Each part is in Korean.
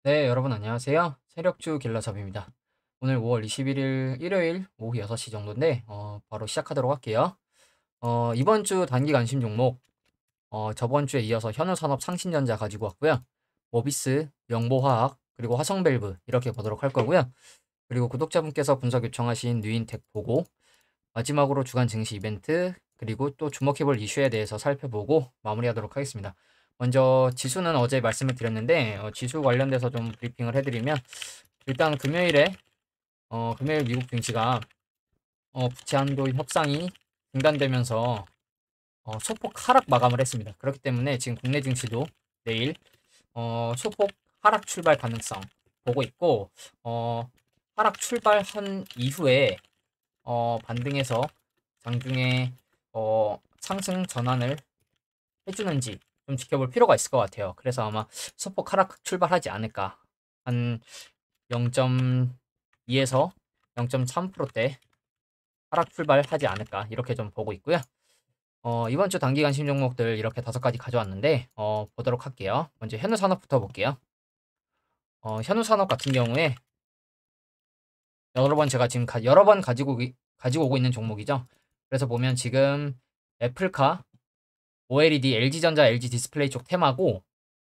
네, 여러분 안녕하세요. 세력주 길라잡입니다. 오늘 5월 21일 일요일 오후 6시 정도인데 바로 시작하도록 할게요. 이번 주 단기 관심 종목 저번 주에 이어서 현우산업 상신전자 가지고 왔고요. 모비스, 영보화학, 그리고 화성밸브 이렇게 보도록 할 거고요. 그리고 구독자분께서 분석 요청하신 뉴인텍 보고 마지막으로 주간 증시 이벤트 그리고 또 주목해볼 이슈에 대해서 살펴보고 마무리하도록 하겠습니다. 먼저 지수는 어제 말씀을 드렸는데 지수 관련돼서 좀 브리핑을 해드리면 일단 금요일 미국 증시가 부채 한도 협상이 중단되면서 소폭 하락 마감을 했습니다. 그렇기 때문에 지금 국내 증시도 내일 소폭 하락 출발 가능성 보고 있고 하락 출발한 이후에 반등해서 장중에 상승 전환을 해주는지 좀 지켜볼 필요가 있을 것 같아요. 그래서 아마 소폭 하락 출발하지 않을까. 한 0.2에서 0.3%대 하락 출발하지 않을까. 이렇게 좀 보고 있고요. 이번 주 단기 관심 종목들 이렇게 5가지 가져왔는데 보도록 할게요. 먼저 현우산업부터 볼게요. 현우산업 같은 경우에 제가 지금 여러 번 가지고 오고 있는 종목이죠. 그래서 보면 지금 애플카, OLED, LG전자, LG디스플레이 쪽 테마고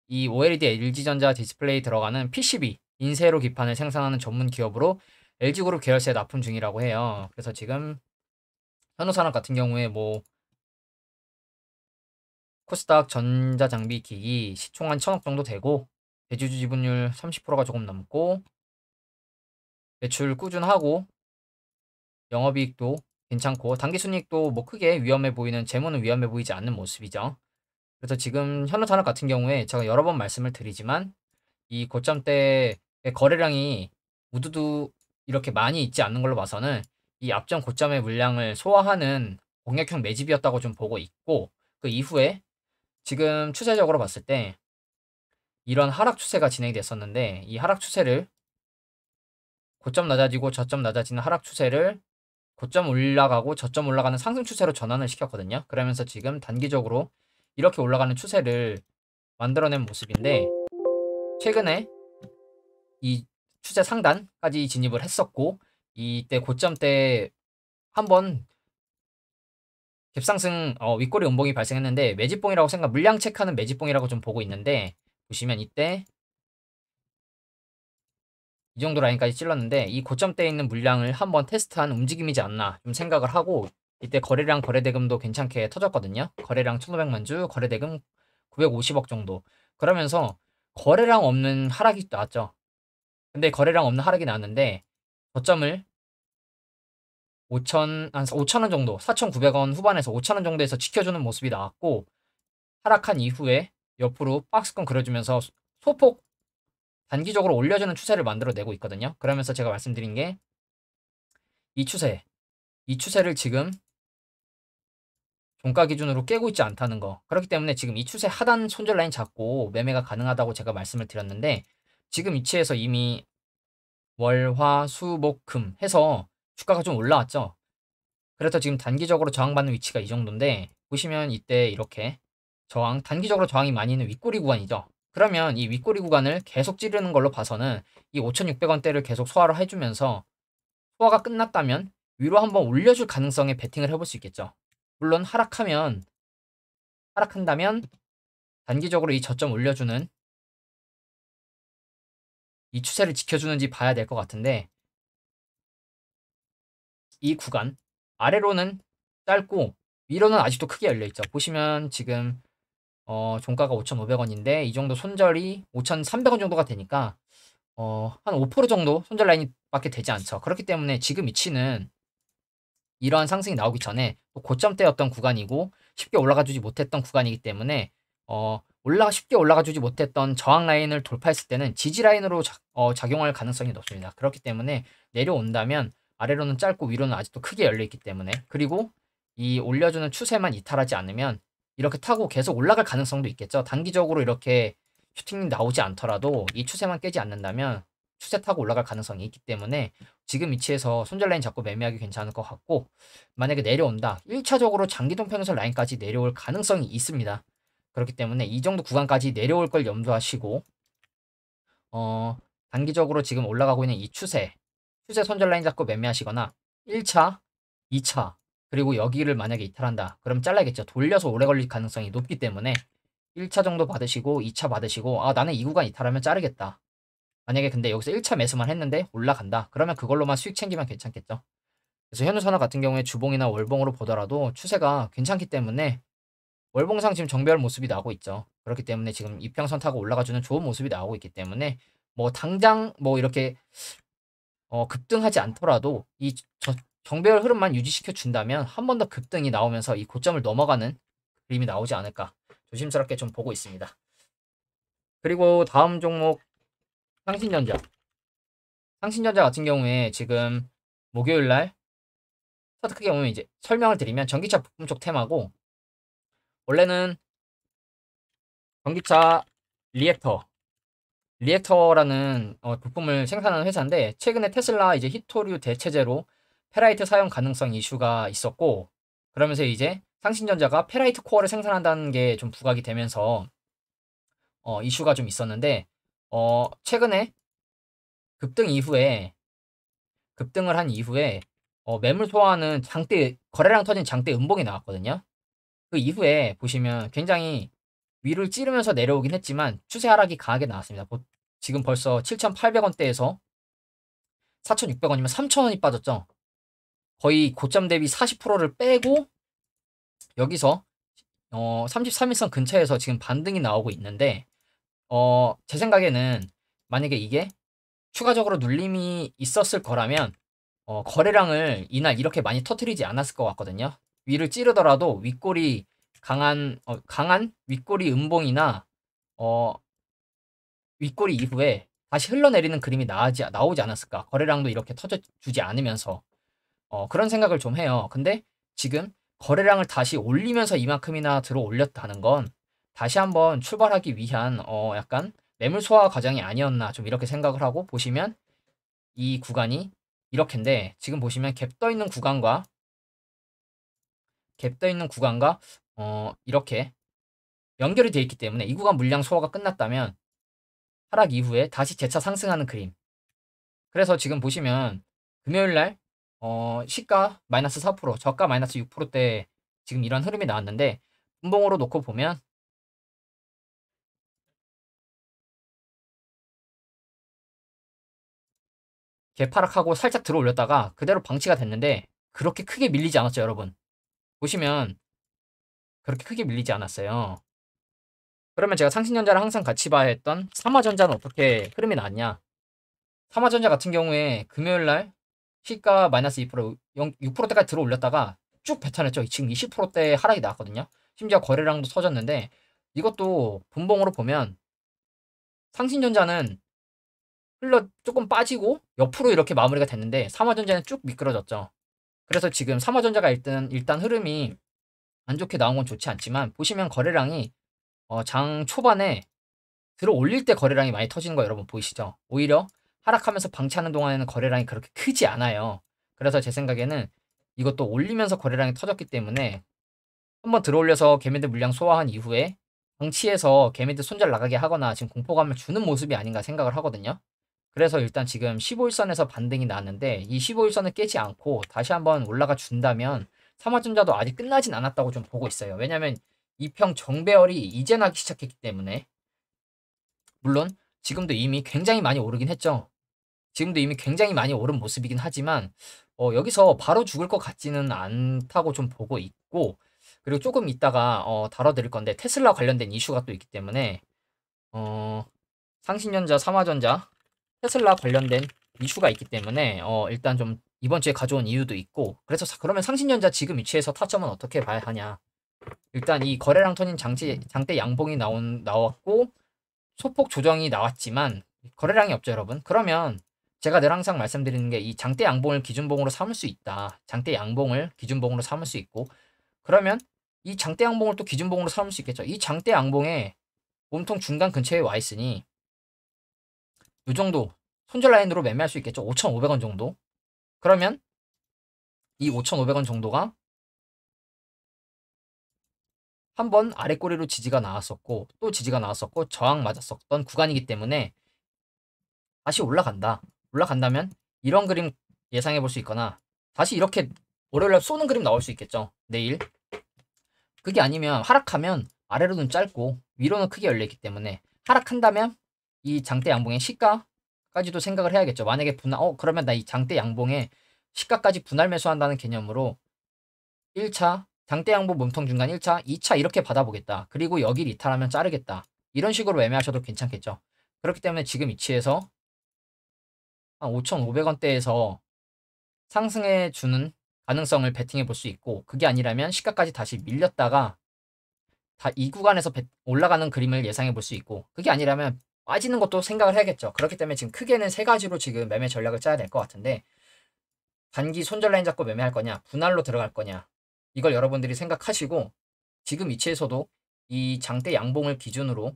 이 OLED, LG전자 디스플레이 들어가는 PCB, 인쇄로 기판을 생산하는 전문 기업으로 LG그룹 계열사에 납품 중이라고 해요. 그래서 지금 현우산업 같은 경우에 뭐 코스닥 전자장비기기 시총 한 1,000억 정도 되고 대주주 지분율 30%가 조금 넘고 매출 꾸준하고 영업이익도 괜찮고 단기순이익도 뭐 크게 위험해 보이는 재무는 위험해 보이지 않는 모습이죠. 그래서 지금 현우산업 같은 경우에 제가 여러 번 말씀을 드리지만 이 고점대의 거래량이 우두두 이렇게 많이 있지 않는 걸로 봐서는 이 앞전 고점의 물량을 소화하는 공략형 매집이었다고 좀 보고 있고 그 이후에 지금 추세적으로 봤을 때 이런 하락 추세가 진행이 됐었는데 이 하락 추세를 고점 낮아지고 저점 낮아지는 하락 추세를 고점 올라가고 저점 올라가는 상승 추세로 전환을 시켰거든요. 그러면서 지금 단기적으로 이렇게 올라가는 추세를 만들어낸 모습인데 최근에 이 추세 상단까지 진입을 했었고 이때 고점 때 한번 갭상승 윗꼬리 음봉이 발생했는데 매집봉이라고 물량 체크하는 매집봉이라고 좀 보고 있는데 보시면 이때 이 정도 라인까지 찔렀는데 이 고점대에 있는 물량을 한번 테스트한 움직임이지 않나 좀 생각을 하고 이때 거래량 거래대금도 괜찮게 터졌거든요. 거래량 1,500만 주, 거래대금 950억 정도. 그러면서 거래량 없는 하락이 나왔죠. 근데 거래량 없는 하락이 나왔는데 저점을 5,000원 정도, 4,900원 후반에서 5,000원 정도에서 지켜주는 모습이 나왔고 하락한 이후에 옆으로 박스권 그려주면서 소폭 단기적으로 올려주는 추세를 만들어내고 있거든요. 그러면서 제가 말씀드린 게 이 추세를 지금 종가 기준으로 깨고 있지 않다는 거. 그렇기 때문에 지금 이 추세 하단 손절 라인 잡고 매매가 가능하다고 제가 말씀을 드렸는데 지금 위치에서 이미 월, 화, 수, 목, 금 해서 주가가 좀 올라왔죠. 그래서 지금 단기적으로 저항받는 위치가 이 정도인데 보시면 이때 이렇게 단기적으로 저항이 많이 있는 윗꼬리 구간이죠. 그러면 이 윗꼬리 구간을 계속 찌르는 걸로 봐서는 이 5,600원대를 계속 소화를 해주면서 소화가 끝났다면 위로 한번 올려줄 가능성에 베팅을 해볼 수 있겠죠. 물론 하락한다면 단기적으로 이 저점 올려주는 이 추세를 지켜주는지 봐야 될 것 같은데 이 구간 아래로는 짧고 위로는 아직도 크게 열려있죠. 보시면 지금 종가가 5,500원인데 이 정도 손절이 5,300원 정도가 되니까 한 5% 정도 손절 라인이 밖에 되지 않죠. 그렇기 때문에 지금 위치는 이러한 상승이 나오기 전에 고점대였던 구간이고 쉽게 올라가 주지 못했던 구간이기 때문에 쉽게 올라가 주지 못했던 저항 라인을 돌파했을 때는 지지 라인으로 작용할 가능성이 높습니다. 그렇기 때문에 내려온다면 아래로는 짧고 위로는 아직도 크게 열려 있기 때문에 그리고 이 올려주는 추세만 이탈하지 않으면 이렇게 타고 계속 올라갈 가능성도 있겠죠. 단기적으로 이렇게 슈팅이 나오지 않더라도 이 추세만 깨지 않는다면 추세 타고 올라갈 가능성이 있기 때문에 지금 위치에서 손절 라인 잡고 매매하기 괜찮을 것 같고 만약에 내려온다 1차적으로 장기동 평균선 라인까지 내려올 가능성이 있습니다. 그렇기 때문에 이 정도 구간까지 내려올 걸 염두하시고 단기적으로 지금 올라가고 있는 이 추세 손절 라인 잡고 매매하시거나 1차, 2차, 그리고 여기를 만약에 이탈한다. 그럼 잘라야겠죠. 돌려서 오래 걸릴 가능성이 높기 때문에 1차 정도 받으시고 2차 받으시고 아 나는 이 구간 이탈하면 자르겠다. 만약에 근데 여기서 1차 매수만 했는데 올라간다. 그러면 그걸로만 수익 챙기면 괜찮겠죠. 그래서 현우산하 같은 경우에 주봉이나 월봉으로 보더라도 추세가 괜찮기 때문에 월봉상 지금 정배열 모습이 나오고 있죠. 그렇기 때문에 지금 이평선 타고 올라가주는 좋은 모습이 나오고 있기 때문에 뭐 당장 뭐 이렇게 급등하지 않더라도 이 정배열 흐름만 유지시켜 준다면 한 번 더 급등이 나오면서 이 고점을 넘어가는 그림이 나오지 않을까 조심스럽게 좀 보고 있습니다. 그리고 다음 종목 상신전자. 상신전자 같은 경우에 지금 목요일 날 차트 크게 보면 이제 설명을 드리면 전기차 부품 쪽 테마고 원래는 전기차 리액터 리액터라는 부품을 생산하는 회사인데 최근에 테슬라 이제 히토류 대체제로 페라이트 사용 가능성 이슈가 있었고 그러면서 이제 상신전자가 페라이트 코어를 생산한다는 게 좀 부각이 되면서 이슈가 좀 있었는데 최근에 급등 이후에 급등을 한 이후에 매물 소화하는 장대 거래량 터진 장대 음봉이 나왔거든요. 그 이후에 보시면 굉장히 위를 찌르면서 내려오긴 했지만 추세 하락이 강하게 나왔습니다. 지금 벌써 7,800원대에서 4,600원이면 3,000원이 빠졌죠. 거의 고점 대비 40%를 빼고 여기서 33일선 근처에서 지금 반등이 나오고 있는데 제 생각에는 만약에 이게 추가적으로 눌림이 있었을 거라면 거래량을 이날 이렇게 많이 터트리지 않았을 것 같거든요. 위를 찌르더라도 윗골이 강한 윗골이 음봉이나 어, 윗골이 이후에 다시 흘러내리는 그림이 나오지 않았을까. 거래량도 이렇게 터져주지 않으면서 그런 생각을 좀 해요. 근데 지금 거래량을 다시 올리면서 이만큼이나 들어 올렸다는 건 다시 한번 출발하기 위한 약간 매물 소화 과정이 아니었나 좀 이렇게 생각을 하고 보시면 이 구간이 이렇게인데 지금 보시면 갭 떠 있는 구간과 이렇게 연결이 되어 있기 때문에 이 구간 물량 소화가 끝났다면 하락 이후에 다시 재차 상승하는 그림. 그래서 지금 보시면 금요일 날 시가 마이너스 4%, 저가 마이너스 6%대 지금 이런 흐름이 나왔는데 분봉으로 놓고 보면 개파락하고 살짝 들어 올렸다가 그대로 방치가 됐는데 그렇게 크게 밀리지 않았죠, 여러분. 보시면 그렇게 크게 밀리지 않았어요. 그러면 제가 상신전자를 항상 같이 봐야 했던 삼화전자는 어떻게 흐름이 나왔냐? 삼화전자 같은 경우에 금요일 날 시가 마이너스 2%, 6%대까지 들어 올렸다가 쭉 뱉어냈죠. 지금 20%대 하락이 나왔거든요. 심지어 거래량도 터졌는데 이것도 분봉으로 보면 상신전자는 조금 빠지고 옆으로 이렇게 마무리가 됐는데 삼화전자는 쭉 미끄러졌죠. 그래서 지금 삼화전자가 일단 흐름이 안 좋게 나온 건 좋지 않지만 보시면 거래량이 장 초반에 들어 올릴 때 거래량이 많이 터지는 거 여러분 보이시죠? 오히려 하락하면서 방치하는 동안에는 거래량이 그렇게 크지 않아요. 그래서 제 생각에는 이것도 올리면서 거래량이 터졌기 때문에 한번 들어 올려서 개미들 물량 소화한 이후에 방치해서 개미들 손절 나가게 하거나 지금 공포감을 주는 모습이 아닌가 생각을 하거든요. 그래서 일단 지금 15일선에서 반등이 나왔는데 이 15일선을 깨지 않고 다시 한번 올라가 준다면 삼화전자도 아직 끝나진 않았다고 좀 보고 있어요. 왜냐면 이평 정배열이 이제 나기 시작했기 때문에 물론 지금도 이미 굉장히 많이 오르긴 했죠. 지금도 이미 굉장히 많이 오른 모습이긴 하지만 여기서 바로 죽을 것 같지는 않다고 좀 보고 있고 그리고 조금 있다가 다뤄드릴 건데 테슬라 관련된 이슈가 또 있기 때문에 상신전자, 삼화전자, 테슬라 관련된 이슈가 있기 때문에 일단 좀 이번 주에 가져온 이유도 있고 그래서 그러면 상신전자 지금 위치에서 타점은 어떻게 봐야 하냐? 일단 이 거래량 터진 장대 양봉이 나왔고 소폭 조정이 나왔지만 거래량이 없죠, 여러분. 그러면 제가 늘 항상 말씀드리는 게 이 장대 양봉을 기준봉으로 삼을 수 있다. 장대 양봉을 기준봉으로 삼을 수 있고 그러면 이 장대 양봉을 또 기준봉으로 삼을 수 있겠죠. 이 장대 양봉에 몸통 중간 근처에 와 있으니 이 정도 손절 라인으로 매매할 수 있겠죠. 5,500원 정도. 그러면 이 5,500원 정도가 한 번 아래 꼬리로 지지가 나왔었고 또 지지가 나왔었고 저항 맞았었던 구간이기 때문에 다시 올라간다. 올라간다면 이런 그림 예상해 볼 수 있거나 다시 이렇게 월요일날 쏘는 그림 나올 수 있겠죠. 내일. 그게 아니면 하락하면 아래로는 짧고 위로는 크게 열려있기 때문에 하락한다면 이 장대 양봉의 시가까지도 생각을 해야겠죠. 만약에 그러면 나 이 장대 양봉의 시가까지 분할 매수한다는 개념으로 1차 장대 양봉 몸통 중간 1차, 2차 이렇게 받아보겠다. 그리고 여기를 이탈하면 자르겠다. 이런 식으로 매매하셔도 괜찮겠죠. 그렇기 때문에 지금 위치에서 한 5,500원대에서 상승해 주는 가능성을 베팅해 볼 수 있고, 그게 아니라면 시가까지 다시 밀렸다가 이 구간에서 올라가는 그림을 예상해 볼 수 있고, 그게 아니라면 빠지는 것도 생각을 해야겠죠. 그렇기 때문에 지금 크게는 세 가지로 지금 매매 전략을 짜야 될 것 같은데, 단기 손절 라인 잡고 매매할 거냐, 분할로 들어갈 거냐, 이걸 여러분들이 생각하시고, 지금 위치에서도 이 장대 양봉을 기준으로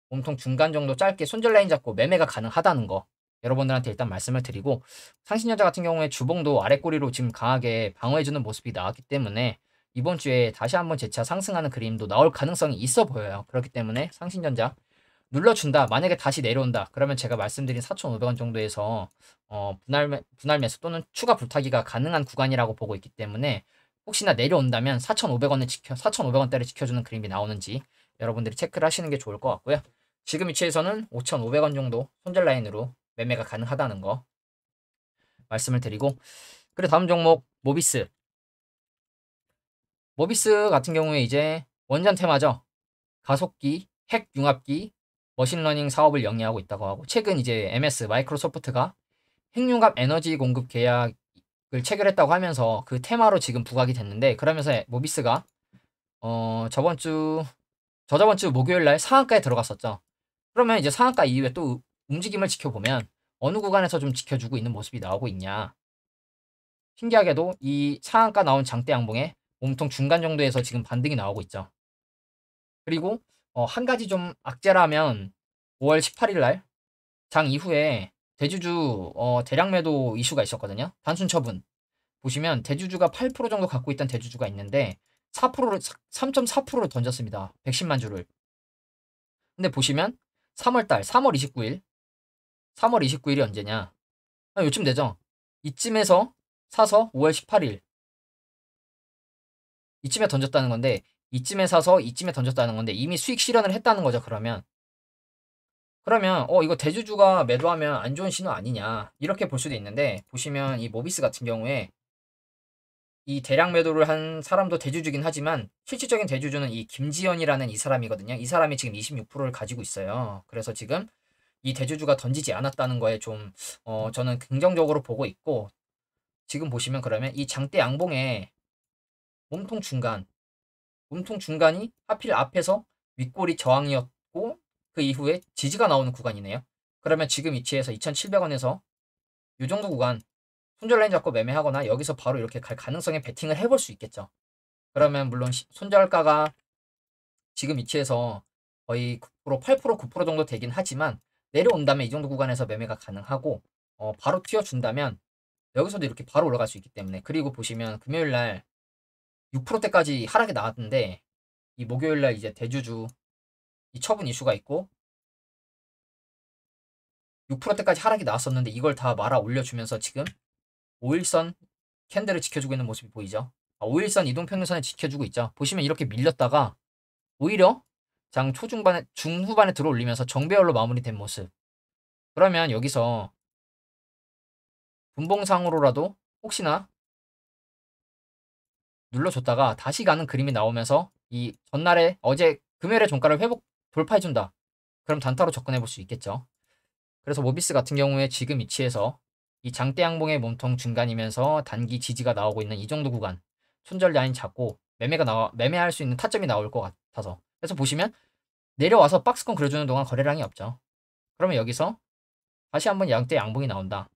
몸통 중간 정도 짧게 손절 라인 잡고 매매가 가능하다는 거 여러분들한테 일단 말씀을 드리고, 상신전자 같은 경우에 주봉도 아래 꼬리로 지금 강하게 방어해주는 모습이 나왔기 때문에 이번 주에 다시 한번 재차 상승하는 그림도 나올 가능성이 있어 보여요. 그렇기 때문에 상신전자 눌러준다. 만약에 다시 내려온다. 그러면 제가 말씀드린 4,500원 정도에서 분할 매수 또는 추가 불타기가 가능한 구간이라고 보고 있기 때문에 혹시나 내려온다면 4,500원대를 지켜주는 그림이 나오는지 여러분들이 체크를 하시는 게 좋을 것 같고요. 지금 위치에서는 5,500원 정도 손절 라인으로 매매가 가능하다는 거 말씀을 드리고, 그리고 다음 종목 모비스. 모비스 같은 경우에 이제 원전 테마죠. 가속기, 핵 융합기, 머신러닝 사업을 영위하고 있다고 하고, 최근 이제 MS 마이크로소프트가 핵융합 에너지 공급 계약을 체결했다고 하면서 그 테마로 지금 부각이 됐는데, 그러면서 모비스가 저저번 주 목요일 날 상한가에 들어갔었죠. 그러면 이제 상한가 이후에 또 움직임을 지켜보면 어느 구간에서 좀 지켜주고 있는 모습이 나오고 있냐. 신기하게도 이 상한가 나온 장대 양봉에 몸통 중간 정도에서 지금 반등이 나오고 있죠. 그리고 한 가지 좀 악재라면 5월 18일 날 장 이후에 대주주 대량 매도 이슈가 있었거든요. 단순 처분. 보시면 대주주가 8% 정도 갖고 있던 대주주가 있는데 3.4%를 던졌습니다. 110만 주를. 근데 보시면 3월 29일 3월 29일이 언제냐? 요쯤 되죠. 이쯤에서 사서 5월 18일 이쯤에 던졌다는 건데, 이쯤에 사서 이쯤에 던졌다는 건데 이미 수익 실현을 했다는 거죠. 그러면 이거 대주주가 매도하면 안 좋은 신호 아니냐, 이렇게 볼 수도 있는데, 보시면 이 모비스 같은 경우에 이 대량 매도를 한 사람도 대주주긴 하지만 실질적인 대주주는 이 김지연이라는 이 사람이거든요. 이 사람이 지금 26%를 가지고 있어요. 그래서 지금 이 대주주가 던지지 않았다는 거에 좀 저는 긍정적으로 보고 있고, 지금 보시면 그러면 이 장대 양봉에 몸통 중간이 하필 앞에서 윗꼬리 저항이었고 그 이후에 지지가 나오는 구간이네요. 그러면 지금 위치에서 2,700원에서 이 정도 구간 손절 라인 잡고 매매하거나 여기서 바로 이렇게 갈 가능성에 베팅을 해볼 수 있겠죠. 그러면 물론 손절가가 지금 위치에서 거의 9%, 8%, 9% 정도 되긴 하지만 내려온다면 이 정도 구간에서 매매가 가능하고, 바로 튀어준다면 여기서도 이렇게 바로 올라갈 수 있기 때문에. 그리고 보시면 금요일 날 6%대까지 하락이 나왔는데, 이 목요일 날 이제 대주주 이 처분 이슈가 있고 6%대까지 하락이 나왔었는데 이걸 다 말아 올려주면서 지금 5일선 캔들을 지켜주고 있는 모습이 보이죠. 5일선 이동평균선을 지켜주고 있죠. 보시면 이렇게 밀렸다가 오히려 장 중후반에 들어올리면서 정배열로 마무리된 모습. 그러면 여기서 분봉상으로라도 혹시나 눌러줬다가 다시 가는 그림이 나오면서 이 전날에 어제 금요일에 종가를 돌파해준다. 그럼 단타로 접근해 볼 수 있겠죠. 그래서 모비스 같은 경우에 지금 위치에서 이 장대 양봉의 몸통 중간이면서 단기 지지가 나오고 있는 이 정도 구간 손절 라인 잡고 매매할 수 있는 타점이 나올 것 같아서. 그래서 보시면 내려와서 박스권 그려주는 동안 거래량이 없죠. 그러면 여기서 다시 한번 양대 양봉이 나온다.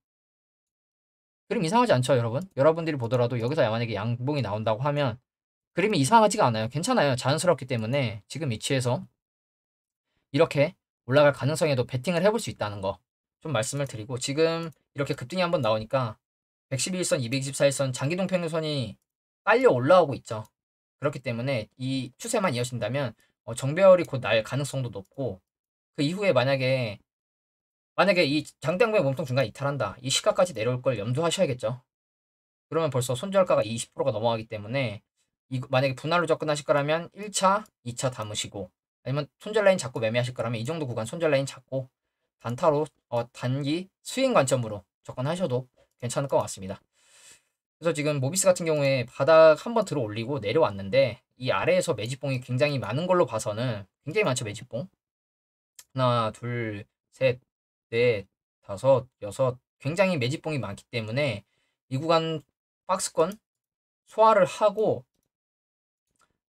그림 이상하지 않죠, 여러분? 여러분들이 보더라도 여기서 만약에 양봉이 나온다고 하면 그림이 이상하지가 않아요. 괜찮아요. 자연스럽기 때문에 지금 위치에서 이렇게 올라갈 가능성에도 베팅을 해볼 수 있다는 거 좀 말씀을 드리고, 지금 이렇게 급등이 한번 나오니까 111선, 224일선 장기동 평균선이 딸려 올라오고 있죠. 그렇기 때문에 이 추세만 이어진다면 정배열이 곧 날 가능성도 높고, 그 이후에 만약에 만약에 이 장대양봉의 몸통 중간에 이탈한다. 이 시가까지 내려올 걸 염두하셔야겠죠. 그러면 벌써 손절가가 20%가 넘어가기 때문에 만약에 분할로 접근하실 거라면 1차, 2차 담으시고 아니면 손절 라인 잡고 매매하실 거라면 이 정도 구간 손절 라인 잡고 단타로 단기 스윙 관점으로 접근하셔도 괜찮을 것 같습니다. 그래서 지금 모비스 같은 경우에 바닥 한번 들어 올리고 내려왔는데 이 아래에서 매집봉이 굉장히 많은 걸로 봐서는 굉장히 많죠, 매집봉. 하나, 둘, 셋, 넷, 다섯, 여섯. 굉장히 매집봉이 많기 때문에 이 구간 박스권 소화를 하고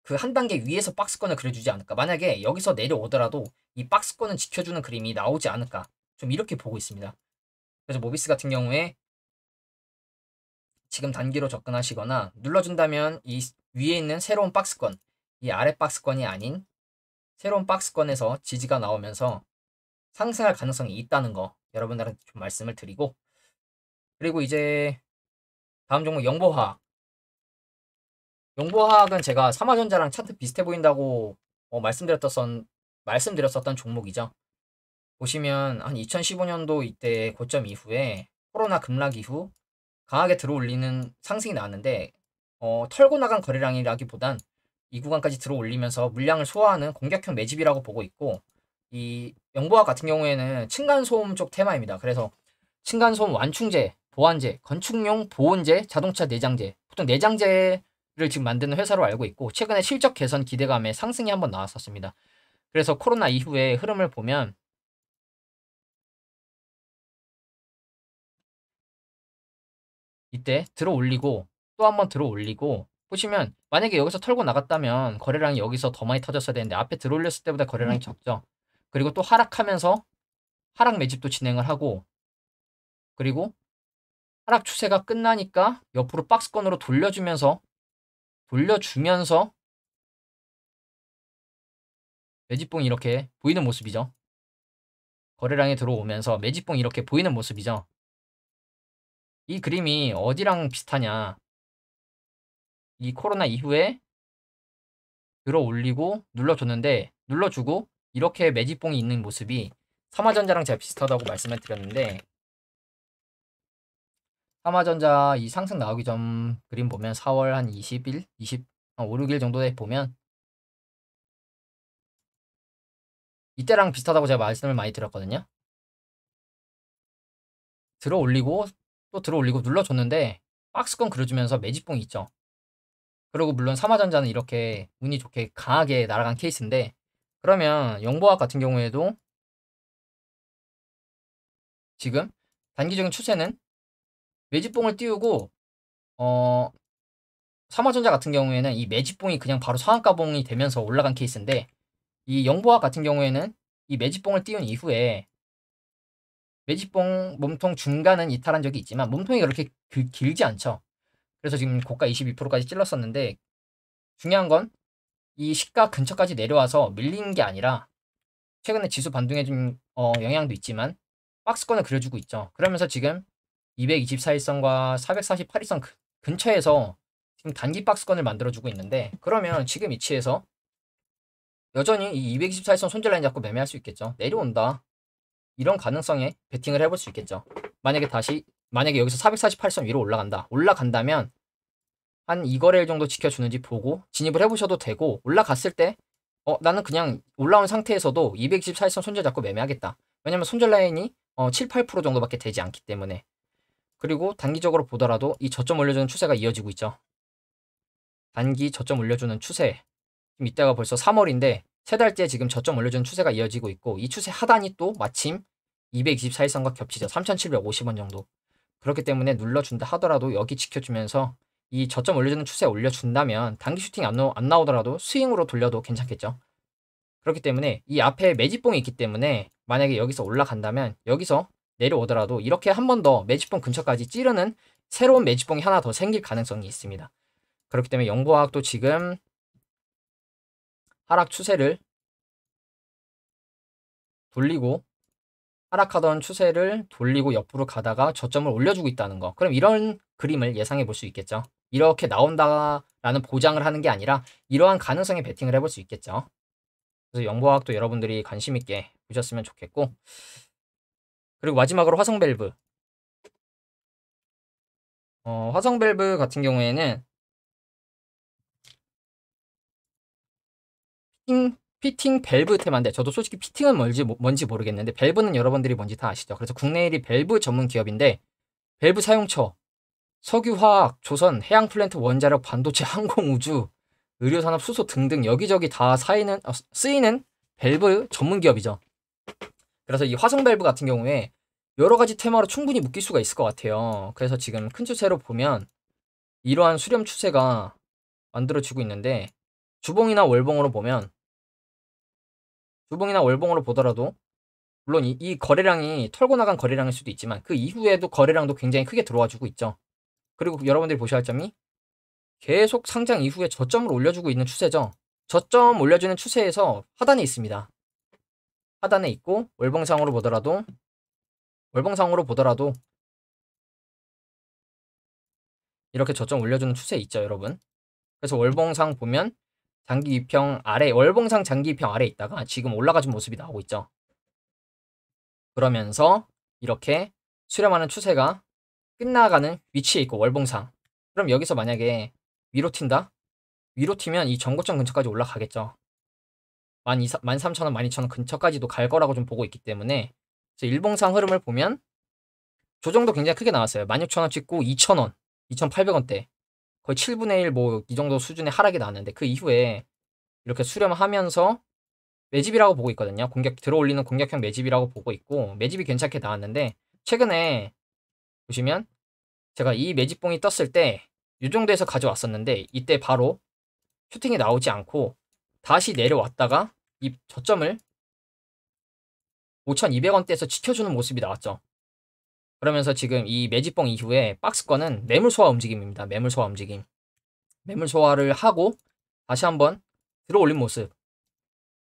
그 한 단계 위에서 박스권을 그려주지 않을까. 만약에 여기서 내려오더라도 이 박스권은 지켜주는 그림이 나오지 않을까. 좀 이렇게 보고 있습니다. 그래서 모비스 같은 경우에 지금 단기로 접근하시거나 눌러준다면 이 위에 있는 새로운 박스권, 이 아래 박스권이 아닌 새로운 박스권에서 지지가 나오면서 상승할 가능성이 있다는 거 여러분들한테 좀 말씀을 드리고, 그리고 이제 다음 종목 영보화학. 영보화학은 제가 삼화전자랑 차트 비슷해 보인다고 말씀드렸었던 종목이죠. 보시면 한 2015년도 이때 고점 이후에 코로나 급락 이후 강하게 들어올리는 상승이 나왔는데 털고 나간 거래량이라기보단 이 구간까지 들어올리면서 물량을 소화하는 공격형 매집이라고 보고 있고, 이 영보화 같은 경우에는 층간소음 쪽 테마입니다. 그래서 층간소음 완충제, 보완제, 건축용 보온제, 자동차 내장재, 보통 내장재를 지금 만드는 회사로 알고 있고 최근에 실적 개선 기대감에 상승이 한번 나왔었습니다. 그래서 코로나 이후에 흐름을 보면 이때 들어 올리고 또 한번 들어 올리고, 보시면 만약에 여기서 털고 나갔다면 거래량이 여기서 더 많이 터졌어야 되는데 앞에 들어 올렸을 때보다 거래량이 적죠. 그리고 또 하락하면서 하락 매집도 진행을 하고, 그리고 하락 추세가 끝나니까 옆으로 박스권으로 돌려주면서 매집봉이 이렇게 보이는 모습이죠. 거래량이 들어오면서 매집봉이 이렇게 보이는 모습이죠. 이 그림이 어디랑 비슷하냐. 이 코로나 이후에 들어 올리고 눌러줬는데 눌러주고 이렇게 매집봉이 있는 모습이 삼화전자랑 제가 비슷하다고 말씀을 드렸는데, 삼화전자 이 상승 나오기 전 그림 보면 4월 한 20일, 한 5, 6일 정도에 보면 이때랑 비슷하다고 제가 말씀을 많이 드렸거든요. 들어 올리고 또 들어 올리고 눌러줬는데 박스권 그려주면서 매집봉이 있죠. 그리고 물론 삼화전자는 이렇게 운이 좋게 강하게 날아간 케이스인데, 그러면 영보학 같은 경우에도 지금 단기적인 추세는 매집봉을 띄우고 어 삼화전자 같은 경우에는 이 매집봉이 그냥 바로 상한가봉이 되면서 올라간 케이스인데, 이 영보학 같은 경우에는 이 매집봉을 띄운 이후에 매집봉 몸통 중간은 이탈한 적이 있지만 몸통이 그렇게 길지 않죠. 그래서 지금 고가 22%까지 찔렀었는데, 중요한 건 이 시가 근처까지 내려와서 밀린 게 아니라 최근에 지수 반등해준 영향도 있지만 박스권을 그려주고 있죠. 그러면서 지금 224일선과 448일선 근처에서 지금 단기 박스권을 만들어주고 있는데, 그러면 지금 위치에서 여전히 이 224일선 손절 라인 잡고 매매할 수 있겠죠. 내려온다. 이런 가능성에 베팅을 해볼 수 있겠죠. 만약에 여기서 448선 위로 올라간다면 한 2거래일 정도 지켜주는지 보고 진입을 해보셔도 되고, 올라갔을 때 나는 그냥 올라온 상태에서도 224일선 손절 잡고 매매하겠다. 왜냐면 손절 라인이 7, 8% 정도밖에 되지 않기 때문에. 그리고 단기적으로 보더라도 이 저점 올려주는 추세가 이어지고 있죠. 단기 저점 올려주는 추세. 지금 이때가 벌써 3월인데 세 달째 지금 저점 올려주는 추세가 이어지고 있고, 이 추세 하단이 또 마침 224일선과 겹치죠. 3,750원 정도. 그렇기 때문에 눌러준다 하더라도 여기 지켜주면서 이 저점 올려주는 추세 올려준다면 단기 슈팅이 안 나오더라도 스윙으로 돌려도 괜찮겠죠. 그렇기 때문에 이 앞에 매집봉이 있기 때문에 만약에 여기서 올라간다면 여기서 내려오더라도 이렇게 한 번 더 매집봉 근처까지 찌르는 새로운 매집봉이 하나 더 생길 가능성이 있습니다. 그렇기 때문에 영보화학도 지금 하락 추세를 돌리고 하락하던 추세를 돌리고 옆으로 가다가 저점을 올려주고 있다는 거. 그럼 이런 그림을 예상해 볼 수 있겠죠. 이렇게 나온다라는 보장을 하는 게 아니라 이러한 가능성에 베팅을 해볼 수 있겠죠. 그래서 영보화학도 여러분들이 관심 있게 보셨으면 좋겠고, 그리고 마지막으로 화성 밸브. 화성 밸브 같은 경우에는 피팅 밸브 테마인데, 저도 솔직히 피팅은 뭔지 모르겠는데 밸브는 여러분들이 뭔지 다 아시죠? 그래서 국내 1위 밸브 전문 기업인데, 밸브 사용처 석유화학, 조선, 해양 플랜트, 원자력, 반도체, 항공, 우주, 의료산업, 수소 등등 여기저기 다 쓰이는 밸브 전문 기업이죠. 그래서 이 화성 밸브 같은 경우에 여러 가지 테마로 충분히 묶일 수가 있을 것 같아요. 그래서 지금 큰 추세로 보면 이러한 수렴 추세가 만들어지고 있는데, 주봉이나 월봉으로 보면, 주봉이나 월봉으로 보더라도 물론 이 거래량이 털고 나간 거래량일 수도 있지만 그 이후에도 거래량도 굉장히 크게 들어와 주고 있죠. 그리고 여러분들이 보셔야 할 점이 계속 상장 이후에 저점을 올려주고 있는 추세죠. 저점 올려주는 추세에서 하단에 있습니다. 하단에 있고, 월봉상으로 보더라도 이렇게 저점 올려주는 추세 있죠, 여러분. 그래서 월봉상 보면 장기 2평 아래, 월봉상 장기 2평 아래 있다가 지금 올라가준 모습이 나오고 있죠. 그러면서 이렇게 수렴하는 추세가 끝나가는 위치에 있고, 월봉상. 그럼 여기서 만약에 위로 튄다? 위로 튀면 이 전고점 근처까지 올라가겠죠. 13,000원, 12,000원 근처까지도 갈 거라고 좀 보고 있기 때문에, 일봉상 흐름을 보면 조정도 굉장히 크게 나왔어요. 16,000원 찍고 2,000원, 2,800원대. 거의 7분의 1 뭐 이 정도 수준의 하락이 나왔는데, 그 이후에 이렇게 수렴하면서 매집이라고 보고 있거든요. 들어올리는 공격형 매집이라고 보고 있고, 매집이 괜찮게 나왔는데, 최근에 보시면 제가 이 매집봉이 떴을 때 이 정도에서 가져왔었는데, 이때 바로 슈팅이 나오지 않고 다시 내려왔다가 이 저점을 5,200원대에서 지켜주는 모습이 나왔죠. 그러면서 지금 이 매집봉 이후에 박스권은 매물 소화 움직임입니다. 매물 소화 움직임. 매물 소화를 하고 다시 한번 들어올린 모습.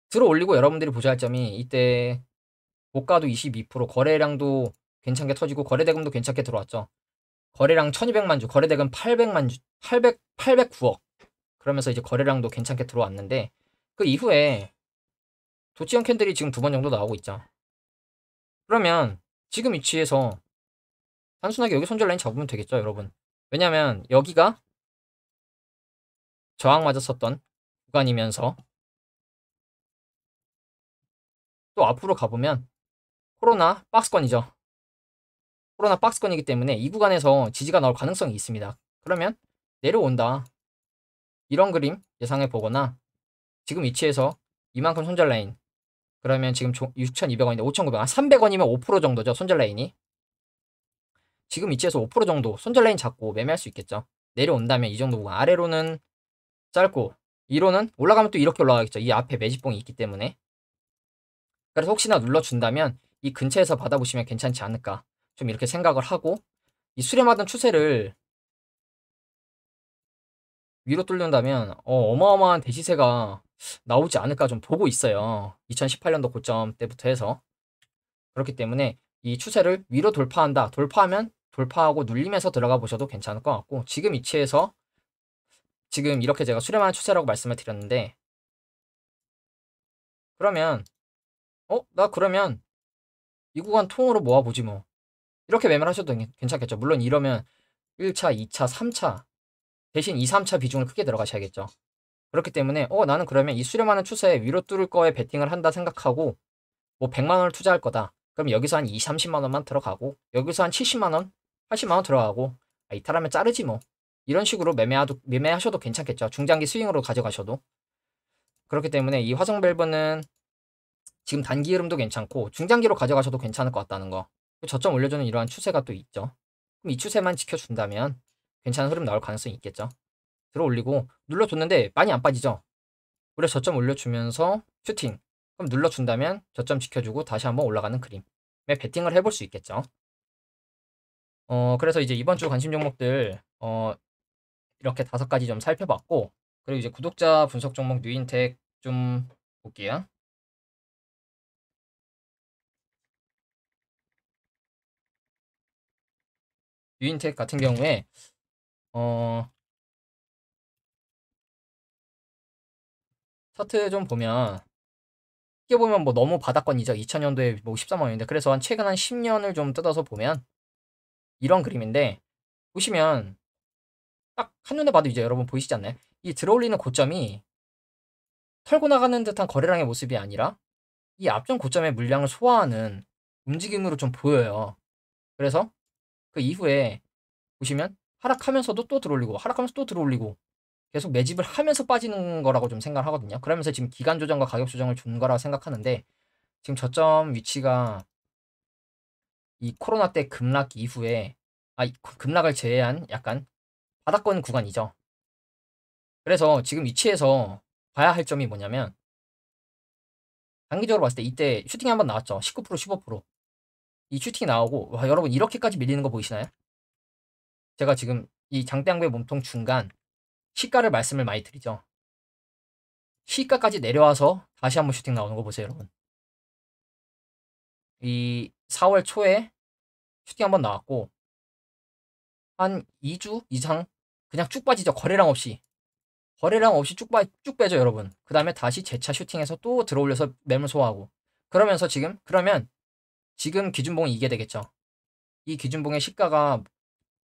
들어올리고 여러분들이 보셔야 할 점이, 이때 고가도 22%, 거래량도 괜찮게 터지고 거래대금도 괜찮게 들어왔죠. 거래량 1200만 주, 거래대금 800만 주, 809억. 그러면서 이제 거래량도 괜찮게 들어왔는데, 그 이후에 도치형 캔들이 지금 2번 정도 나오고 있죠. 그러면 지금 위치에서 단순하게 여기 손절 라인 잡으면 되겠죠, 여러분. 왜냐면 여기가 저항 맞았었던 구간이면서 또 앞으로 가보면 코로나 박스권이죠. 코로나 박스권이기 때문에 이 구간에서 지지가 나올 가능성이 있습니다. 그러면 내려온다, 이런 그림 예상해 보거나, 지금 위치에서 이만큼 손절 라인, 그러면 지금 6,200원인데 5,900원, 300원이면 5% 정도죠, 손절 라인이. 지금 위치에서 5% 정도 손절 라인 잡고 매매할 수 있겠죠. 내려온다면 이 정도 구간, 아래로는 짧고 위로는 올라가면 또 이렇게 올라가겠죠. 이 앞에 매집봉이 있기 때문에. 그래서 혹시나 눌러준다면 이 근처에서 받아보시면 괜찮지 않을까, 좀 이렇게 생각을 하고, 이 수렴하던 추세를 위로 뚫는다면 어마어마한 대시세가 나오지 않을까 좀 보고 있어요. 2018년도 고점 때부터 해서. 그렇기 때문에 이 추세를 위로 돌파한다. 돌파하면 돌파하고 눌리면서 들어가 보셔도 괜찮을 것 같고, 지금 위치에서 지금 이렇게 제가 수렴하는 추세라고 말씀을 드렸는데, 그러면 나 그러면 이 구간 통으로 모아보지 뭐, 이렇게 매매를 하셔도 괜찮겠죠. 물론 이러면 1차, 2차, 3차 대신 2, 3차 비중을 크게 들어가셔야겠죠. 그렇기 때문에 나는 그러면 이 수렴하는 추세에 위로 뚫을 거에 베팅을 한다 생각하고, 뭐 100만 원을 투자할 거다. 그럼 여기서 한 2, 30만 원만 들어가고, 여기서 한 70만 원, 80만 원 들어가고, 이탈하면 자르지 뭐. 이런 식으로 매매하셔도 괜찮겠죠. 중장기 스윙으로 가져가셔도. 그렇기 때문에 이 화성 밸브는 지금 단기 흐름도 괜찮고 중장기로 가져가셔도 괜찮을 것 같다는 거. 저점 올려주는 이러한 추세가 또 있죠. 그럼 이 추세만 지켜준다면 괜찮은 흐름 나올 가능성이 있겠죠. 들어올리고 눌러줬는데 많이 안 빠지죠. 그래서 저점 올려주면서 슈팅. 그럼 눌러준다면 저점 지켜주고 다시 한번 올라가는 그림에 베팅을 해볼 수 있겠죠. 그래서 이제 이번 주 관심 종목들 이렇게 5가지 좀 살펴봤고, 그리고 이제 구독자 분석 종목 뉴인텍 좀 볼게요. 뉴인텍 같은 경우에 차트 좀 보면 어떻게 보면 뭐 너무 바닥권이죠. 2000년도에 뭐 13만 원인데 그래서 최근 한 10년을 좀 뜯어서 보면 이런 그림인데 보시면 딱 한눈에 봐도 이제 여러분 보이시지 않나요? 이 들어올리는 고점이 털고 나가는 듯한 거래량의 모습이 아니라 이 앞전 고점의 물량을 소화하는 움직임으로 좀 보여요. 그래서 그 이후에 보시면 하락하면서도 또 들어올리고 하락하면서 또 들어올리고 계속 매집을 하면서 빠지는 거라고 좀 생각을 하거든요. 그러면서 지금 기간 조정과 가격 조정을 준 거라고 생각하는데 지금 저점 위치가 이 코로나 때 급락 이후에 급락을 제외한 약간 바닥권 구간이죠. 그래서 지금 위치에서 봐야 할 점이 뭐냐면 단기적으로 봤을 때 이때 슈팅이 한번 나왔죠. 19% 15%. 이 슈팅이 나오고 와, 여러분 이렇게까지 밀리는 거 보이시나요? 제가 지금 이 장대양배 몸통 중간 시가를 말씀을 많이 드리죠. 시가까지 내려와서 다시 한번 슈팅 나오는 거 보세요, 여러분. 이 4월 초에 슈팅 한번 나왔고 한 2주 이상 그냥 쭉 빠지죠. 거래량 없이. 거래량 없이 쭉 빼죠, 여러분. 그 다음에 다시 재차 슈팅해서 또 들어올려서 매물 소화하고. 그러면서 그러면 지금 기준봉은 이게 되겠죠. 이 기준봉의 시가가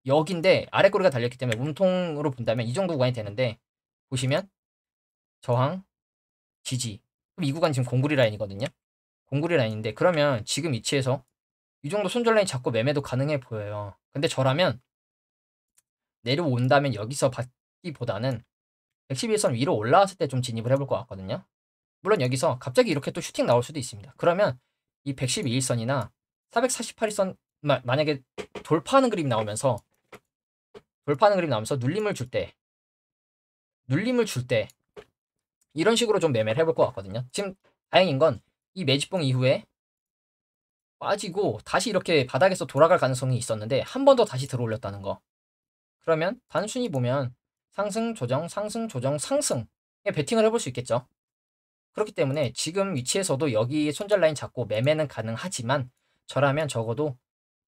여기인데 아래꼬리가 달렸기 때문에 몸통으로 본다면 이 정도 구간이 되는데 보시면 저항, 지지. 그럼 이 구간 지금 공구리 라인이거든요. 공구리 라인인데 그러면 지금 위치에서 이 정도 손절 라인 잡고 매매도 가능해 보여요. 근데 저라면 내려온다면 여기서 받기보다는 111선 위로 올라왔을 때 좀 진입을 해볼 것 같거든요. 물론 여기서 갑자기 이렇게 또 슈팅 나올 수도 있습니다. 그러면 이 112일선이나 448일선 만약에 돌파하는 그림이 나오면서 눌림을 줄 때 이런 식으로 좀 매매를 해볼 것 같거든요. 지금 다행인 건 이 매집봉 이후에 빠지고 다시 이렇게 바닥에서 돌아갈 가능성이 있었는데 한 번 더 다시 들어올렸다는 거. 그러면 단순히 보면 상승, 조정, 상승, 조정, 상승에 베팅을 해볼 수 있겠죠. 그렇기 때문에 지금 위치에서도 여기 손절 라인 잡고 매매는 가능하지만 저라면 적어도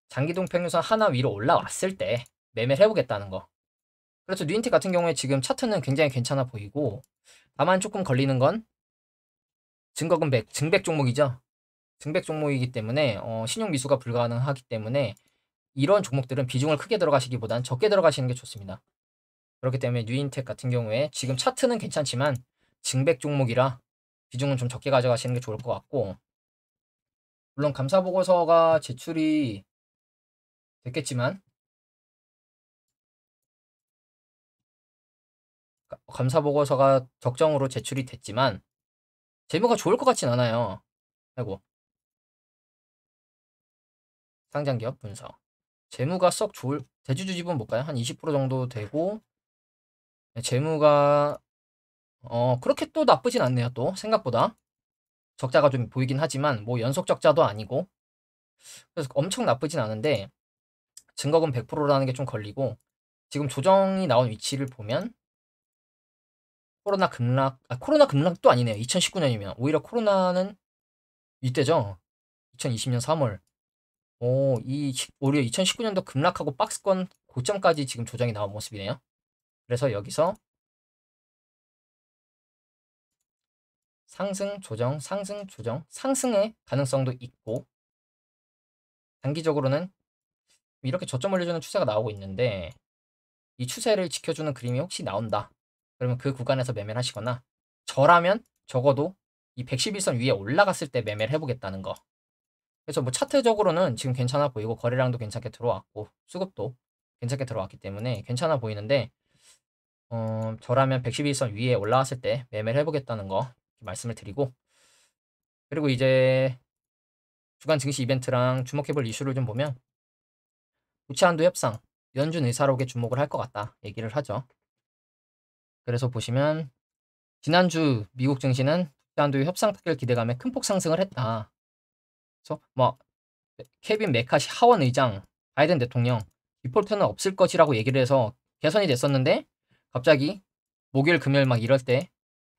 장기동 평균선 하나 위로 올라왔을 때 매매를 해보겠다는 거. 그래서 뉴인텍 같은 경우에 지금 차트는 굉장히 괜찮아 보이고 다만 조금 걸리는 건 증백 종목이죠. 증백 종목이기 때문에 신용 미수가 불가능하기 때문에 이런 종목들은 비중을 크게 들어가시기보단 적게 들어가시는 게 좋습니다. 그렇기 때문에 뉴인텍 같은 경우에 지금 차트는 괜찮지만 증백 종목이라 비중은 좀 적게 가져가시는 게 좋을 것 같고 물론 감사보고서가 제출이 됐겠지만 감사보고서가 적정으로 제출이 됐지만 재무가 좋을 것 같진 않아요. 아이고 상장기업 분석 재무가 썩 좋을 대주주 지분 볼까요? 한 20% 정도 되고 재무가 그렇게 또 나쁘진 않네요. 또 생각보다 적자가 좀 보이긴 하지만 뭐 연속 적자도 아니고 그래서 엄청 나쁘진 않은데 증거금 100%라는 게 좀 걸리고 지금 조정이 나온 위치를 보면 코로나 급락도 아니네요. 2019년이면 오히려 코로나는 이때죠. 2020년 3월. 오히려 2019년도 급락하고 박스권 고점까지 지금 조정이 나온 모습이네요. 그래서 여기서 상승, 조정, 상승, 조정, 상승의 가능성도 있고 단기적으로는 이렇게 저점 올려주는 추세가 나오고 있는데 이 추세를 지켜주는 그림이 혹시 나온다. 그러면 그 구간에서 매매를 하시거나 저라면 적어도 이 111선 위에 올라갔을 때 매매를 해보겠다는 거. 그래서 뭐 차트적으로는 지금 괜찮아 보이고 거래량도 괜찮게 들어왔고 수급도 괜찮게 들어왔기 때문에 괜찮아 보이는데 저라면 111선 위에 올라왔을 때 매매를 해보겠다는 거 말씀을 드리고 그리고 이제 주간 증시 이벤트랑 주목해볼 이슈를 좀 보면 우체한도 협상 연준 의사록에 주목을 할 것 같다 얘기를 하죠. 그래서 보시면 지난주 미국 증시는 우체한도의 협상 타결 기대감에 큰 폭 상승을 했다. 그래서 뭐 케빈 메카시 하원 의장 바이든 대통령 디폴트는 없을 것이라고 얘기를 해서 개선이 됐었는데 갑자기 목요일 금요일 막 이럴 때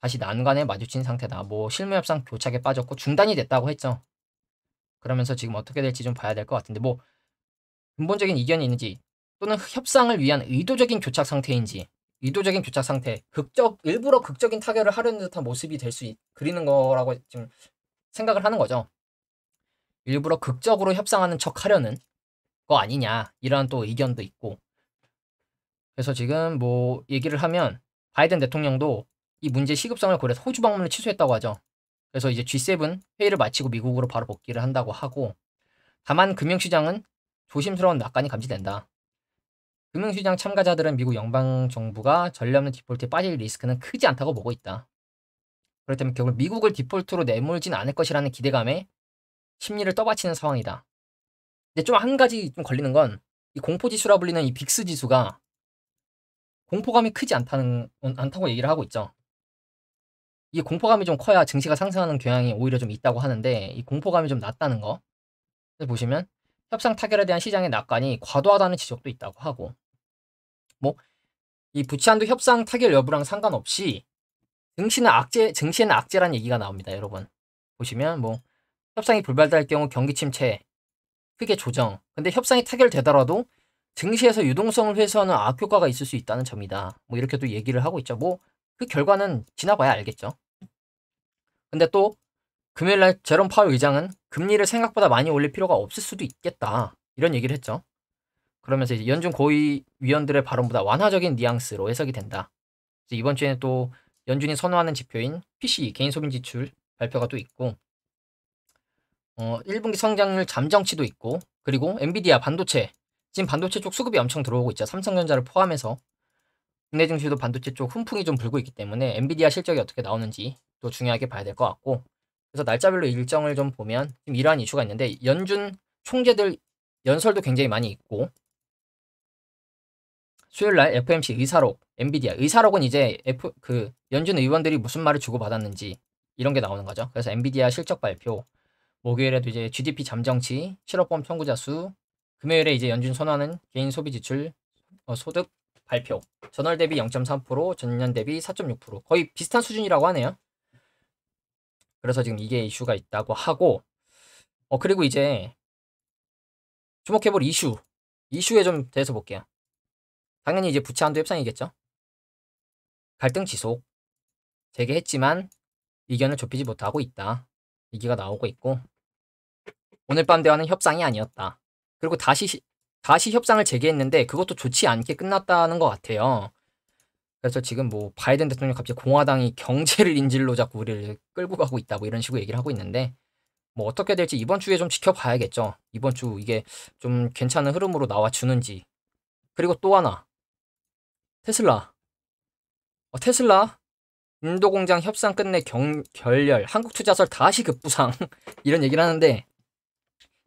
다시 난관에 마주친 상태다. 뭐 실무 협상 교착에 빠졌고 중단이 됐다고 했죠. 그러면서 지금 어떻게 될지 좀 봐야 될 것 같은데 뭐 근본적인 이견이 있는지 또는 협상을 위한 의도적인 교착 상태인지 의도적인 교착 상태 일부러 극적인 타결을 하려는 듯한 모습이 그리는 거라고 지금 생각을 하는 거죠. 일부러 극적으로 협상하는 척 하려는 거 아니냐, 이런 또 의견도 있고. 그래서 지금 뭐 얘기를 하면 바이든 대통령도 이 문제 시급성을 고려해서 호주 방문을 취소했다고 하죠. 그래서 이제 G7 회의를 마치고 미국으로 바로 복귀를 한다고 하고, 다만 금융시장은 조심스러운 낙관이 감지된다. 금융시장 참가자들은 미국 연방정부가 전례 없는 디폴트에 빠질 리스크는 크지 않다고 보고 있다. 그렇다면 결국 미국을 디폴트로 내몰진 않을 것이라는 기대감에 심리를 떠받치는 상황이다. 근데 좀 한 가지 좀 걸리는 건 이 공포지수라 불리는 이 빅스 지수가 공포감이 크지 않다고 얘기를 하고 있죠. 이 공포감이 좀 커야 증시가 상승하는 경향이 오히려 좀 있다고 하는데, 이 공포감이 좀 낮다는 거. 보시면 협상 타결에 대한 시장의 낙관이 과도하다는 지적도 있다고 하고, 뭐 이 부채 한도 협상 타결 여부랑 상관없이 증시에는 악재라는 얘기가 나옵니다, 여러분. 보시면 뭐 협상이 불발될 경우 경기 침체, 크게 조정. 근데 협상이 타결되더라도 증시에서 유동성을 회수하는 악효과가 있을 수 있다는 점이다. 뭐 이렇게 또 얘기를 하고 있죠. 뭐 그 결과는 지나봐야 알겠죠. 근데 또 금요일날 제롬 파월 의장은 금리를 생각보다 많이 올릴 필요가 없을 수도 있겠다, 이런 얘기를 했죠. 그러면서 이제 연준 고위 위원들의 발언보다 완화적인 뉘앙스로 해석이 된다. 이번 주에는 또 연준이 선호하는 지표인 PCE 개인 소비 지출 발표가 또 있고, 1분기 성장률 잠정치도 있고, 그리고 엔비디아 반도체, 지금 반도체 쪽 수급이 엄청 들어오고 있죠. 삼성전자를 포함해서 국내 증시도 반도체 쪽 훈풍이 좀 불고 있기 때문에 엔비디아 실적이 어떻게 나오는지 또 중요하게 봐야 될 것 같고, 그래서 날짜별로 일정을 좀 보면 지금 이러한 이슈가 있는데, 연준 총재들 연설도 굉장히 많이 있고, 수요일날 FOMC 의사록, 엔비디아 의사록은 이제 연준 의원들이 무슨 말을 주고받았는지 이런 게 나오는 거죠. 그래서 엔비디아 실적 발표, 목요일에도 이제 GDP 잠정치, 실업보험 청구자 수, 금요일에 이제 연준 선호하는 개인 소비 지출, 소득 발표, 전월 대비 0.3%, 전년 대비 4.6%, 거의 비슷한 수준이라고 하네요. 그래서 지금 이게 이슈가 있다고 하고, 그리고 이제 주목해볼 이슈에 좀 대해서 볼게요. 당연히 이제 부채 한도 협상이겠죠. 갈등 지속, 재개했지만 의견을 좁히지 못하고 있다, 얘기가 나오고 있고, 오늘 밤 대화는 협상이 아니었다. 그리고 다시 협상을 재개했는데 그것도 좋지 않게 끝났다는 것 같아요. 그래서 지금 뭐 바이든 대통령 갑자기 공화당이 경제를 인질로 자꾸 우리를 끌고 가고 있다, 뭐 이런 식으로 얘기를 하고 있는데, 뭐 어떻게 될지 이번 주에 좀 지켜봐야겠죠. 이번 주 이게 좀 괜찮은 흐름으로 나와주는지. 그리고 또 하나, 테슬라. 테슬라 인도 공장 협상 끝내 결렬, 한국 투자설 다시 급부상 이런 얘기를 하는데,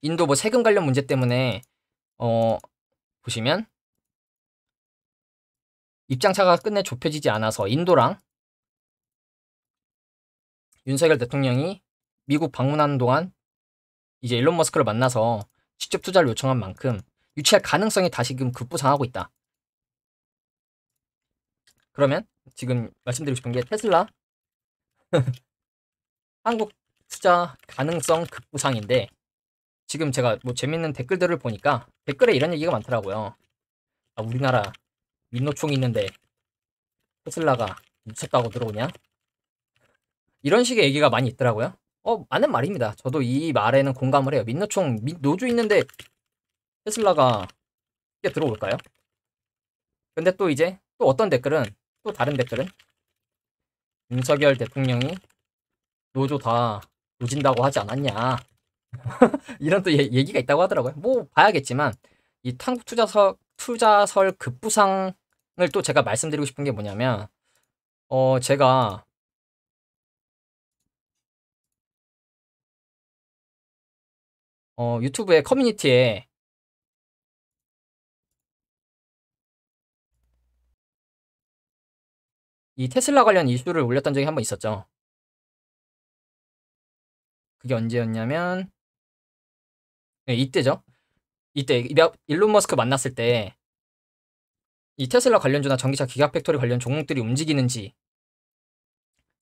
인도 뭐 세금 관련 문제 때문에 보시면 입장차가 끝내 좁혀지지 않아서 인도랑 윤석열 대통령이 미국 방문하는 동안 이제 일론 머스크를 만나서 직접 투자를 요청한 만큼 유치할 가능성이 다시금 급부상하고 있다. 그러면 지금 말씀드리고 싶은 게, 테슬라 한국 투자 가능성 급부상인데, 지금 제가 뭐 재밌는 댓글들을 보니까 댓글에 이런 얘기가 많더라고요. 우리나라 민노총이 있는데 테슬라가 미쳤다고 들어오냐? 이런 식의 얘기가 많이 있더라고요. 맞는 말입니다. 저도 이 말에는 공감을 해요. 노조 있는데 테슬라가 이게 들어올까요? 근데 또 이제 또 어떤 댓글은, 또 다른 댓글은 윤석열 대통령이 노조 다 노진다고 하지 않았냐 이런 또 얘기가 있다고 하더라고요. 뭐 봐야겠지만, 이 한국 투자설 급부상을 또 제가 말씀드리고 싶은 게 뭐냐면, 제가 유튜브의 커뮤니티에 이 테슬라 관련 이슈를 올렸던 적이 한 번 있었죠. 그게 언제였냐면, 네, 이때죠. 이때 일론 머스크 만났을 때 이 테슬라 관련주나 전기차 기가팩토리 관련 종목들이 움직이는지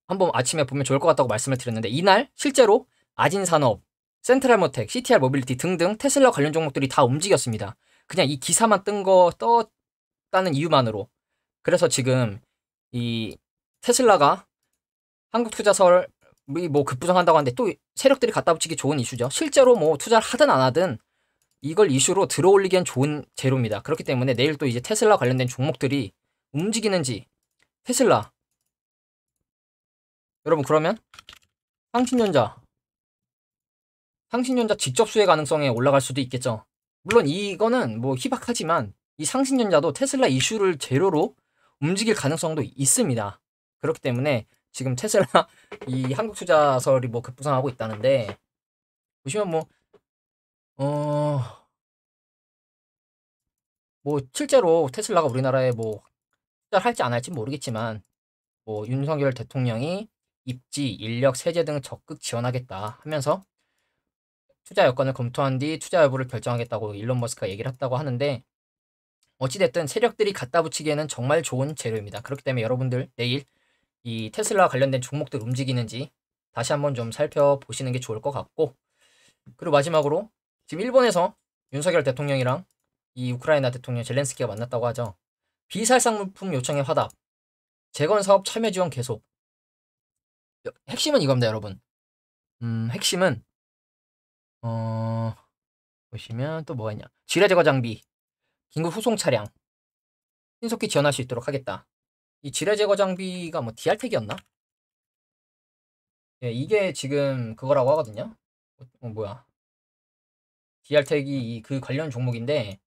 한번 아침에 보면 좋을 것 같다고 말씀을 드렸는데, 이날 실제로 아진산업, 센트럴모텍, CTR 모빌리티 등등 테슬라 관련 종목들이 다 움직였습니다. 그냥 이 기사만 떴다는 이유만으로. 그래서 지금 이 테슬라가 한국 투자설 뭐 급부상한다고 하는데 또 세력들이 갖다 붙이기 좋은 이슈죠. 실제로 뭐 투자를 하든 안 하든 이걸 이슈로 들어올리기엔 좋은 재료입니다. 그렇기 때문에 내일 또 이제 테슬라 관련된 종목들이 움직이는지 테슬라 여러분 그러면 상신전자 직접 수혜 가능성에 올라갈 수도 있겠죠. 물론 이거는 뭐 희박하지만 이 상신전자도 테슬라 이슈를 재료로 움직일 가능성도 있습니다. 그렇기 때문에 지금 테슬라 이 한국투자설이 뭐 급부상하고 있다는데 보시면 뭐 실제로 테슬라가 우리나라에 뭐 투자를 할지 안 할지 모르겠지만 뭐 윤석열 대통령이 입지, 인력, 세제 등 적극 지원하겠다 하면서 투자 여건을 검토한 뒤 투자 여부를 결정하겠다고 일론 머스크가 얘기를 했다고 하는데 어찌됐든 세력들이 갖다 붙이기에는 정말 좋은 재료입니다. 그렇기 때문에 여러분들 내일 이 테슬라 관련된 종목들 움직이는지 다시 한번 좀 살펴보시는 게 좋을 것 같고 그리고 마지막으로 지금 일본에서 윤석열 대통령이랑 이 우크라이나 대통령 젤렌스키가 만났다고 하죠. 비살상 물품 요청에 화답, 재건 사업 참여 지원 계속. 핵심은 이겁니다, 여러분. 핵심은 보시면 또 뭐가 있냐. 지뢰 제거 장비, 긴급 후송 차량, 신속히 지원할 수 있도록 하겠다. 이 지뢰 제거 장비가 뭐 DR택이었나? 예, 이게 지금 그거라고 하거든요. 뭐야. DR택이 그 관련 종목인데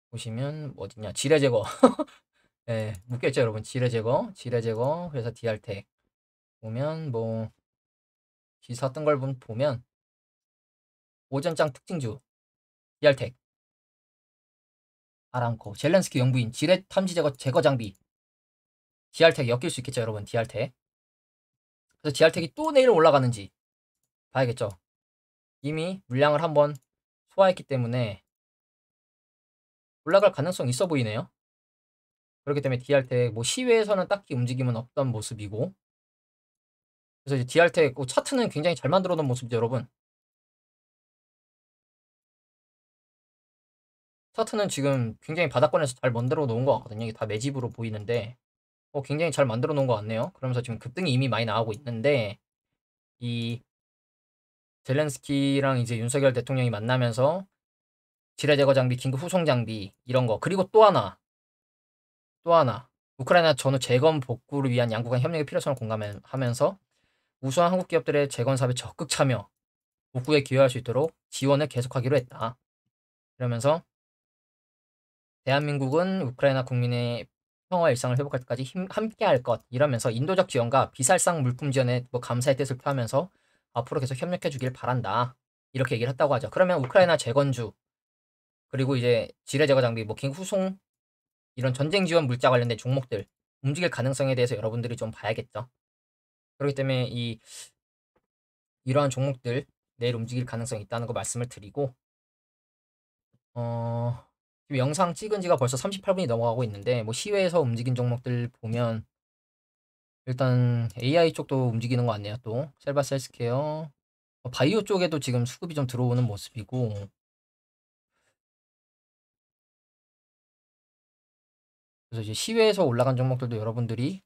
보시면 어딨냐. 지뢰 제거. 예, 묻겠죠, 여러분. 지뢰 제거. 그래서 DR택. 보면 뭐 기사 뜬 걸 보면 오전장 특징주 DR택, 아람코, 젤렌스키 영부인, 지뢰 탐지 제거 장비 DR택이 엮일 수 있겠죠, 여러분. DR택. 그래서 DR택이 또 내일 올라가는지 봐야겠죠. 이미 물량을 한번 소화했기 때문에 올라갈 가능성 있어 보이네요. 그렇기 때문에 DR택 뭐 시외에서는 딱히 움직임은 없던 모습이고 그래서 이제 DR택 차트는 굉장히 잘 만들어 놓은 모습이죠, 여러분. 차트는 지금 굉장히 바닥권에서 잘 만들어 놓은 것 같거든요. 이게 다 매집으로 보이는데 굉장히 잘 만들어 놓은 것 같네요. 그러면서 지금 급등이 이미 많이 나오고 있는데 이 젤렌스키랑 이제 윤석열 대통령이 만나면서 지뢰 제거 장비, 긴급 후송 장비 이런 거 그리고 또 하나 우크라이나 전후 재건 복구를 위한 양국 간 협력의 필요성을 공감하면서 우수한 한국 기업들의 재건 사업에 적극 참여, 복구에 기여할 수 있도록 지원을 계속하기로 했다. 그러면서 대한민국은 우크라이나 국민의 평화 일상을 회복할 때까지 함께 할 것 이러면서 인도적 지원과 비살상 물품 지원에 뭐 감사의 뜻을 표하면서 앞으로 계속 협력해 주길 바란다. 이렇게 얘기를 했다고 하죠. 그러면 우크라이나 재건주 그리고 이제 지뢰 제거 장비, 뭐 긴급 후송 이런 전쟁 지원 물자 관련된 종목들 움직일 가능성에 대해서 여러분들이 좀 봐야겠죠. 그렇기 때문에 이러한 종목들 내일 움직일 가능성이 있다는 거 말씀을 드리고 지금 영상 찍은 지가 벌써 38분이 넘어가고 있는데 뭐 시외에서 움직인 종목들 보면 일단 AI 쪽도 움직이는 거 같네요. 또 셀바스 헬스케어 바이오 쪽에도 지금 수급이 좀 들어오는 모습이고 그래서 이제 시외에서 올라간 종목들도 여러분들이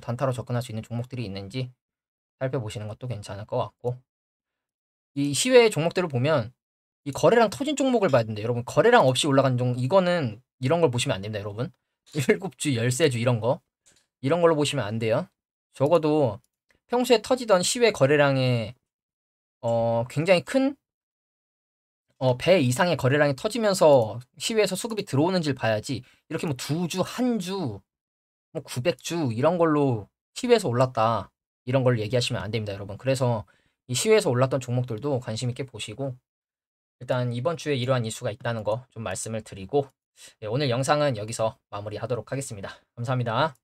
단타로 접근할 수 있는 종목들이 있는지 살펴보시는 것도 괜찮을 것 같고 이 시외 종목들을 보면 이 거래량 터진 종목을 봐야 되는데 여러분 거래량 없이 올라간 이거는 이런 걸 보시면 안 됩니다, 여러분. 7주, 13주 이런 걸로 보시면 안 돼요. 적어도 평소에 터지던 시외 거래량에 굉장히 큰 배 이상의 거래량이 터지면서 시외에서 수급이 들어오는지를 봐야지 이렇게 뭐 2주, 1주, 뭐 900주 이런 걸로 시외에서 올랐다. 이런 걸 얘기하시면 안 됩니다, 여러분. 그래서 이 시외에서 올랐던 종목들도 관심 있게 보시고 일단 이번 주에 이러한 이슈가 있다는 거 좀 말씀을 드리고 오늘 영상은 여기서 마무리하도록 하겠습니다. 감사합니다.